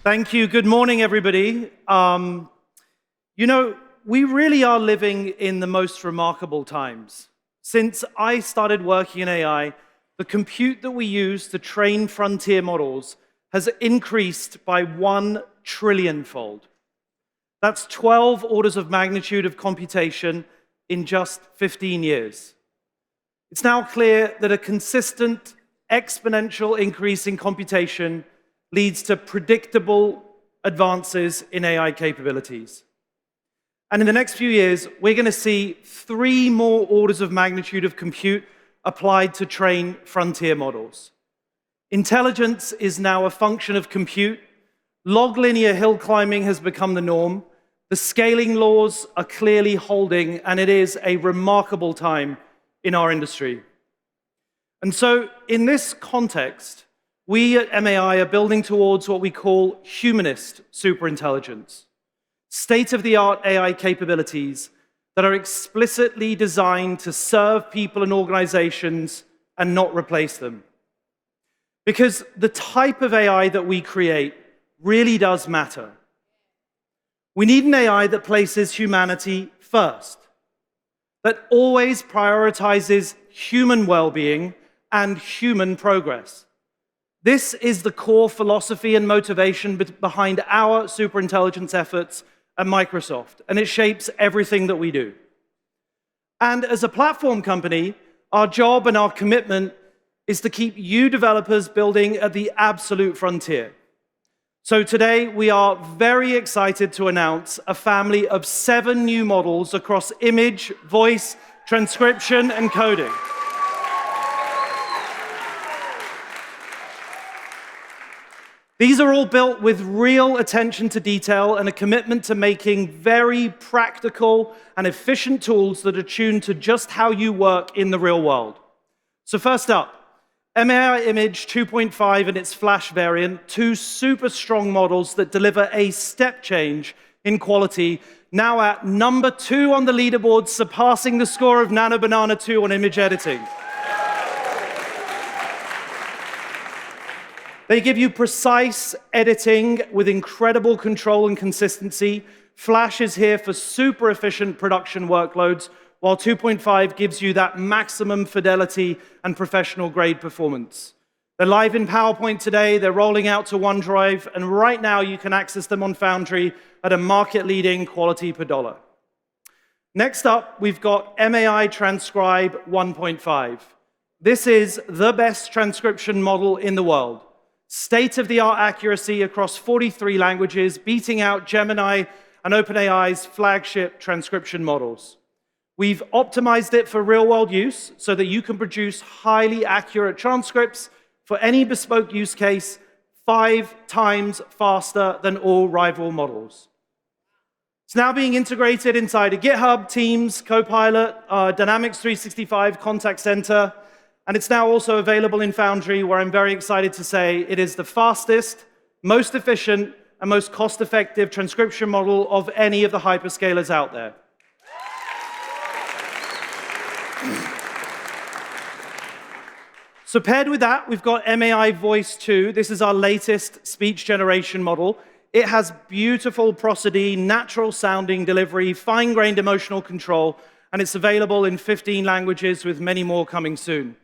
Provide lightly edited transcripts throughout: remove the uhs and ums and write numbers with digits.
Thank you. Good morning, everybody. We really are living in the most remarkable times. Since I started working in AI, the compute that we use to train frontier models has increased by 1 trillion-fold. That's 12 orders of magnitude of computation in just 15 years. It's now clear that a consistent exponential increase in computation leads to predictable advances in AI capabilities. And in the next few years, we're going to see 3 more orders of magnitude of compute applied to train frontier models. Intelligence is now a function of compute. Log linear hill climbing has become the norm. The scaling laws are clearly holding, and it is a remarkable time in our industry. And so, in this context, we at MAI are building towards what we call humanist superintelligence, state-of-the-art AI capabilities that are explicitly designed to serve people and organizations and not replace them. Because the type of AI that we create really does matter. We need an AI that places humanity first, that always prioritizes human well-being and human progress. This is the core philosophy and motivation behind our superintelligence efforts at Microsoft, and it shapes everything that we do. And as a platform company, our job and our commitment is to keep you developers building at the absolute frontier. So today, we are very excited to announce a family of 7 new models across image, voice, transcription, and coding. These are all built with real attention to detail and a commitment to making very practical and efficient tools that are tuned to just how you work in the real world. So first up, MAI Image 2.5 and its Flash variant, 2 super strong models that deliver a step change in quality, now at number 2 on the leaderboard, surpassing the score of Nano Banana 2 on image editing. They give you precise editing with incredible control and consistency. Flash is here for super efficient production workloads, while 2.5 gives you that maximum fidelity and professional grade performance. They're live in PowerPoint today, they're rolling out to OneDrive, and right now you can access them on Foundry at a market-leading quality per dollar. Next up, we've got MAI Transcribe 1.5. This is the best transcription model in the world. State-of-the-art accuracy across 43 languages, beating out Gemini and OpenAI's flagship transcription models. We've optimized it for real-world use so that you can produce highly accurate transcripts for any bespoke use case 5 times faster than all rival models. It's now being integrated inside a GitHub, Teams, Copilot, Dynamics 365 Contact Center, and it's now also available in Foundry, where I'm very excited to say it is the fastest, most efficient, and most cost-effective transcription model of any of the hyperscalers out there. So paired with that, we've got MAI Voice 2. This is our latest speech generation model. It has beautiful prosody, natural-sounding delivery, fine-grained emotional control, and it's available in 15 languages with many more coming soon.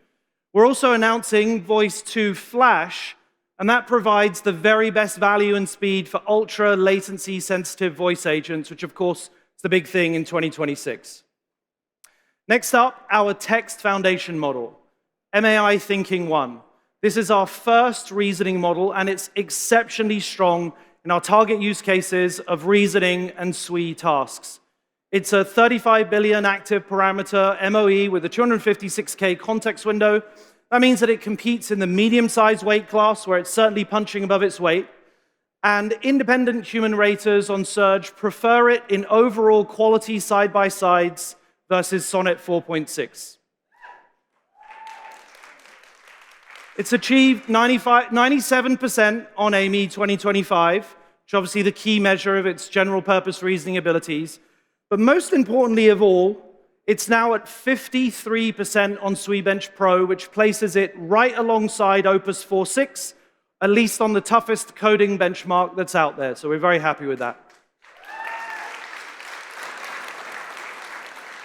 We're also announcing Voice 2 Flash, and that provides the very best value and speed for ultra latency sensitive voice agents, which of course is the big thing in 2026. Next up, our text foundation model, MAI Thinking 1. This is our first reasoning model, and it's exceptionally strong in our target use cases of reasoning and SWE tasks. It's a 35 billion active parameter MOE with a 256K context window. That means that it competes in the medium-sized weight class, where it's certainly punching above its weight. And independent human raters on Surge prefer it in overall quality side-by-sides versus Sonnet 4.6. It's achieved 97% on AIME 2025, which is obviously the key measure of its general-purpose reasoning abilities. But most importantly of all, it's now at 53% on SWE Bench Pro, which places it right alongside Opus 4.6, at least on the toughest coding benchmark that's out there. So we're very happy with that.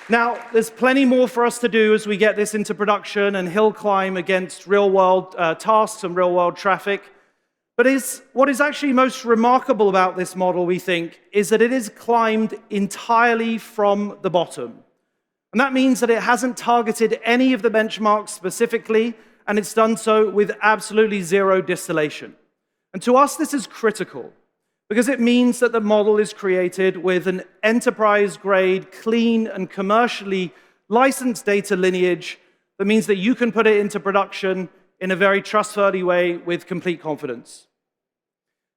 Now, there's plenty more for us to do as we get this into production and hill climb against real-world tasks and real-world traffic. But what is actually most remarkable about this model, we think, is that it is climbed entirely from the bottom. And that means that it hasn't targeted any of the benchmarks specifically, and it's done so with absolutely zero distillation. And to us, this is critical, because it means that the model is created with an enterprise-grade, clean, and commercially licensed data lineage that means that you can put it into production in a very trustworthy way with complete confidence.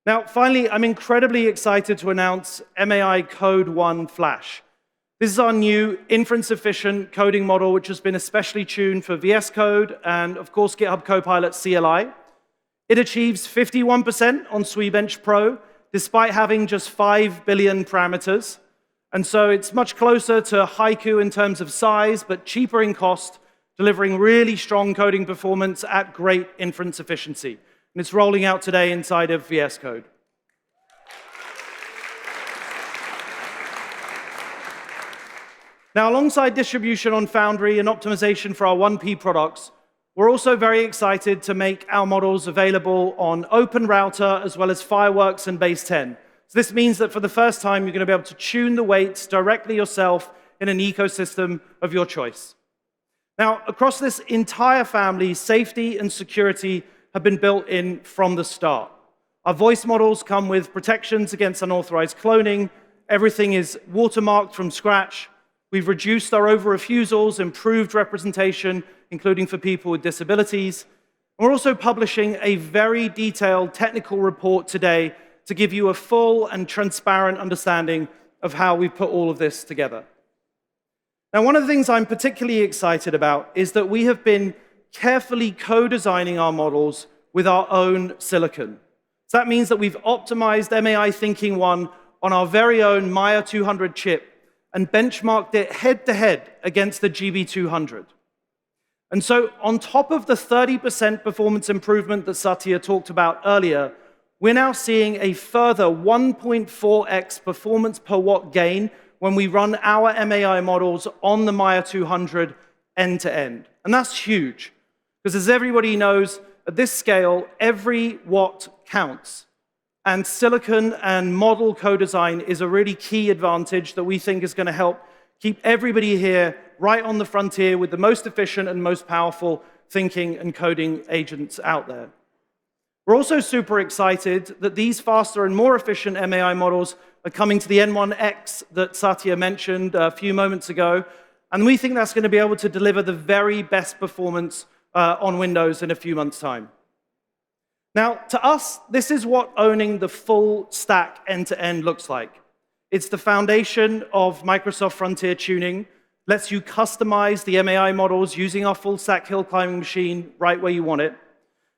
Now, finally, I'm incredibly excited to announce MAI Code 1 Flash. This is our new inference-efficient coding model, which has been especially tuned for VS Code and, of course, GitHub Copilot CLI. It achieves 51% on SWE-bench Pro, despite having just 5 billion parameters. And so it's much closer to Haiku in terms of size, but cheaper in cost, delivering really strong coding performance at great inference efficiency. And it's rolling out today inside of VS Code. Now, alongside distribution on Foundry and optimization for our 1P products, we're also very excited to make our models available on OpenRouter as well as Fireworks and Base 10. So this means that for the first time, you're going to be able to tune the weights directly yourself in an ecosystem of your choice. Now, across this entire family, safety and security have been built in from the start. Our voice models come with protections against unauthorized cloning. Everything is watermarked from scratch. We've reduced our over-refusals, improved representation, including for people with disabilities. We're also publishing a very detailed technical report today to give you a full and transparent understanding of how we put all of this together. Now, one of the things I'm particularly excited about is that we have been carefully co-designing our models with our own silicon. So that means that we've optimized MAI Thinking 1 on our very own Maya 200 chip and benchmarked it head-to-head against the GB200. And so on top of the 30% performance improvement that Satya talked about earlier, we're now seeing a further 1.4x performance per watt gain when we run our MAI models on the Maya 200 end-to-end. And that's huge, because as everybody knows, at this scale, every watt counts. And silicon and model co-design is a really key advantage that we think is going to help keep everybody here right on the frontier with the most efficient and most powerful thinking and coding agents out there. We're also super excited that these faster and more efficient MAI models are coming to the N1X that Satya mentioned a few moments ago, and we think that's going to be able to deliver the very best performance on Windows in a few months' time. Now, to us, this is what owning the full stack end-to-end looks like. It's the foundation of Microsoft Frontier Tuning, lets you customize the MAI models using our full stack hill climbing machine right where you want it.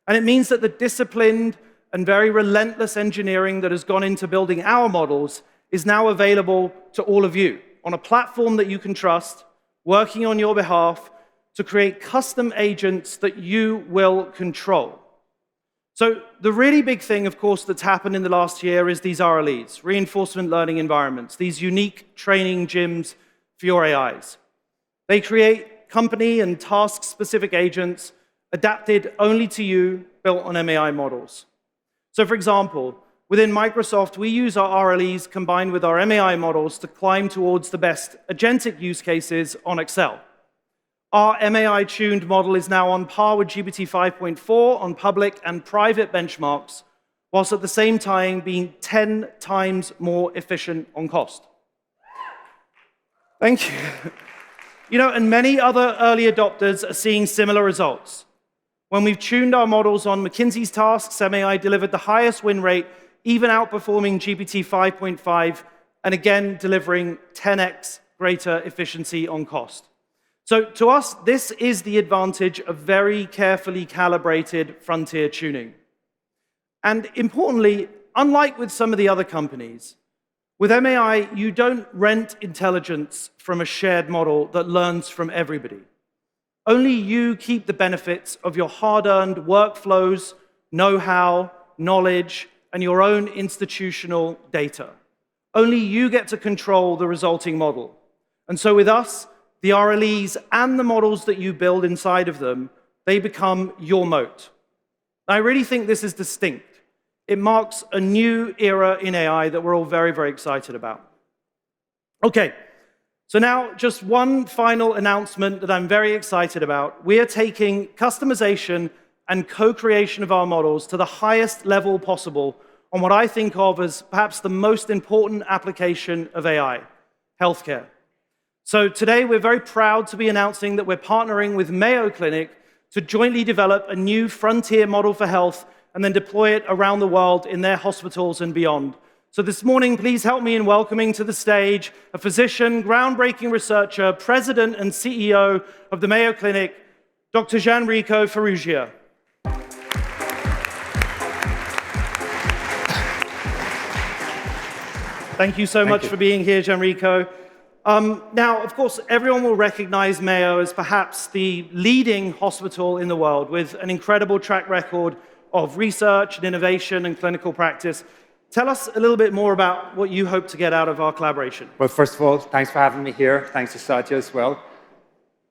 And it means that the disciplined and very relentless engineering that has gone into building our models is now available to all of you on a platform that you can trust, working on your behalf to create custom agents that you will control. So the really big thing, of course, that's happened in the last year is these RLEs, reinforcement learning environments, these unique training gyms for your AIs. They create company and task-specific agents adapted only to you, built on MAI models. So for example, within Microsoft, we use our RLEs combined with our MAI models to climb towards the best agentic use cases on Excel. Our MAI-tuned model is now on par with GPT 5.4 on public and private benchmarks, whilst at the same time being 10 times more efficient on cost. Thank you. And many other early adopters are seeing similar results. When we've tuned our models on McKinsey's tasks, MAI delivered the highest win rate, even outperforming GPT 5.5, and again, delivering 10x greater efficiency on cost. So to us, this is the advantage of very carefully calibrated frontier tuning. And importantly, unlike with some of the other companies, with MAI, you don't rent intelligence from a shared model that learns from everybody. Only you keep the benefits of your hard-earned workflows, know-how, knowledge, and your own institutional data. Only you get to control the resulting model. And so with us, the RLEs and the models that you build inside of them, they become your moat. I really think this is distinct. It marks a new era in AI that we're all very, very excited about. Okay, so now just one final announcement that I'm very excited about. We are taking customization and co-creation of our models to the highest level possible on what I think of as perhaps the most important application of AI, healthcare. So today, we're very proud to be announcing that we're partnering with Mayo Clinic to jointly develop a new frontier model for health and then deploy it around the world in their hospitals and beyond. So this morning, please help me in welcoming to the stage a physician, groundbreaking researcher, president and CEO of the Mayo Clinic, Dr. Gianrico Farrugia. Thank you so much for being here, Gianrico. Now, of course, everyone will recognize Mayo as perhaps the leading hospital in the world with an incredible track record of research and innovation and clinical practice. Tell us a little bit more about what you hope to get out of our collaboration. Well, first of all, thanks for having me here. Thanks to Satya as well.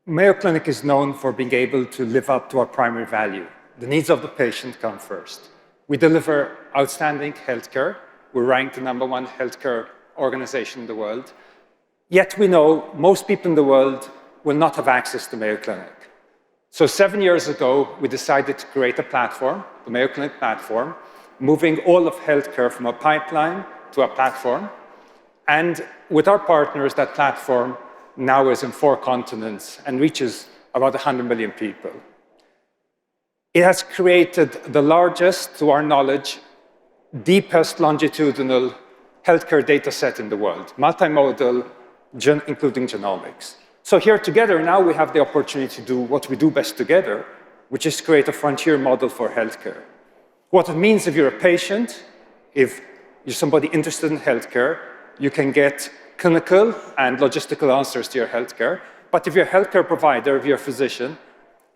Mayo Clinic is known for being able to live up to our primary value. The needs of the patient come first. We deliver outstanding healthcare. We're ranked the #1 healthcare organization in the world. Yet we know most people in the world will not have access to Mayo Clinic. So 7 years ago, we decided to create a platform, the Mayo Clinic platform, moving all of healthcare from a pipeline to a platform. And with our partners, that platform now is in 4 continents and reaches about 100 million people. It has created the largest, to our knowledge, deepest longitudinal healthcare data set in the world, multimodal, including genomics. So here together now we have the opportunity to do what we do best together, which is create a frontier model for healthcare. What it means if you're a patient, if you're somebody interested in healthcare, you can get clinical and logistical answers to your healthcare. But if you're a healthcare provider, if you're a physician,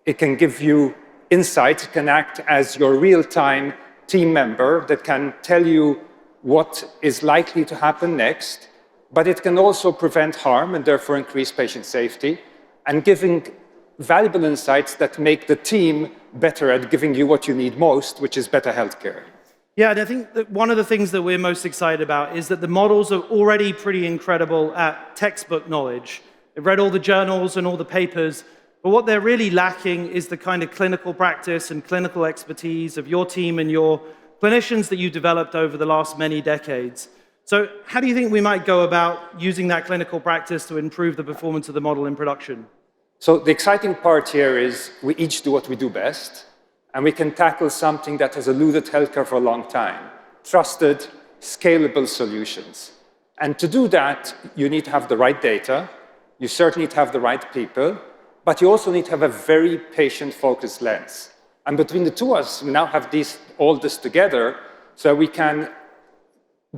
it can give you insights, it can act as your real-time team member that can tell you what is likely to happen next, but it can also prevent harm and therefore increase patient safety, and giving valuable insights that make the team better at giving you what you need most, which is better healthcare. Yeah, and I think that one of the things that we're most excited about is that the models are already pretty incredible at textbook knowledge. They've read all the journals and all the papers, but what they're really lacking is the kind of clinical practice and clinical expertise of your team and your clinicians that you developed over the last many decades. So how do you think we might go about using that clinical practice to improve the performance of the model in production? So the exciting part here is we each do what we do best, and we can tackle something that has eluded healthcare for a long time, trusted, scalable solutions. And to do that, you need to have the right data, you certainly need to have the right people, but you also need to have a very patient-focused lens. And between the two of us, we now have all this together so we can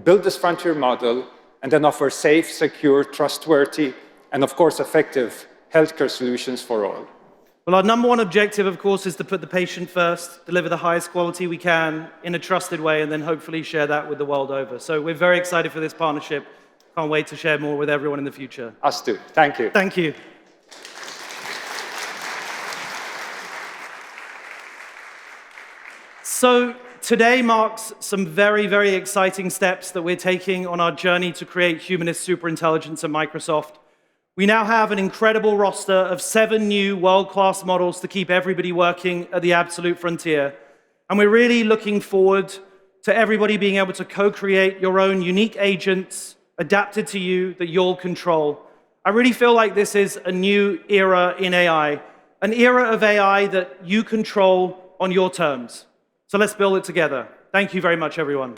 build this frontier model and then offer safe, secure, trustworthy, and of course, effective healthcare solutions for all. Well, our #1 objective, of course, is to put the patient first, deliver the highest quality we can in a trusted way, and then hopefully share that with the world over. So we're very excited for this partnership. Can't wait to share more with everyone in the future. Us too. Thank you. Thank you. So today marks some very, very exciting steps that we're taking on our journey to create humanist superintelligence at Microsoft. We now have an incredible roster of 7 new world-class models to keep everybody working at the absolute frontier. And we're really looking forward to everybody being able to co-create your own unique agents adapted to you that you'll control. I really feel like this is a new era in AI, an era of AI that you control on your terms. So let's build it together. Thank you very much, everyone.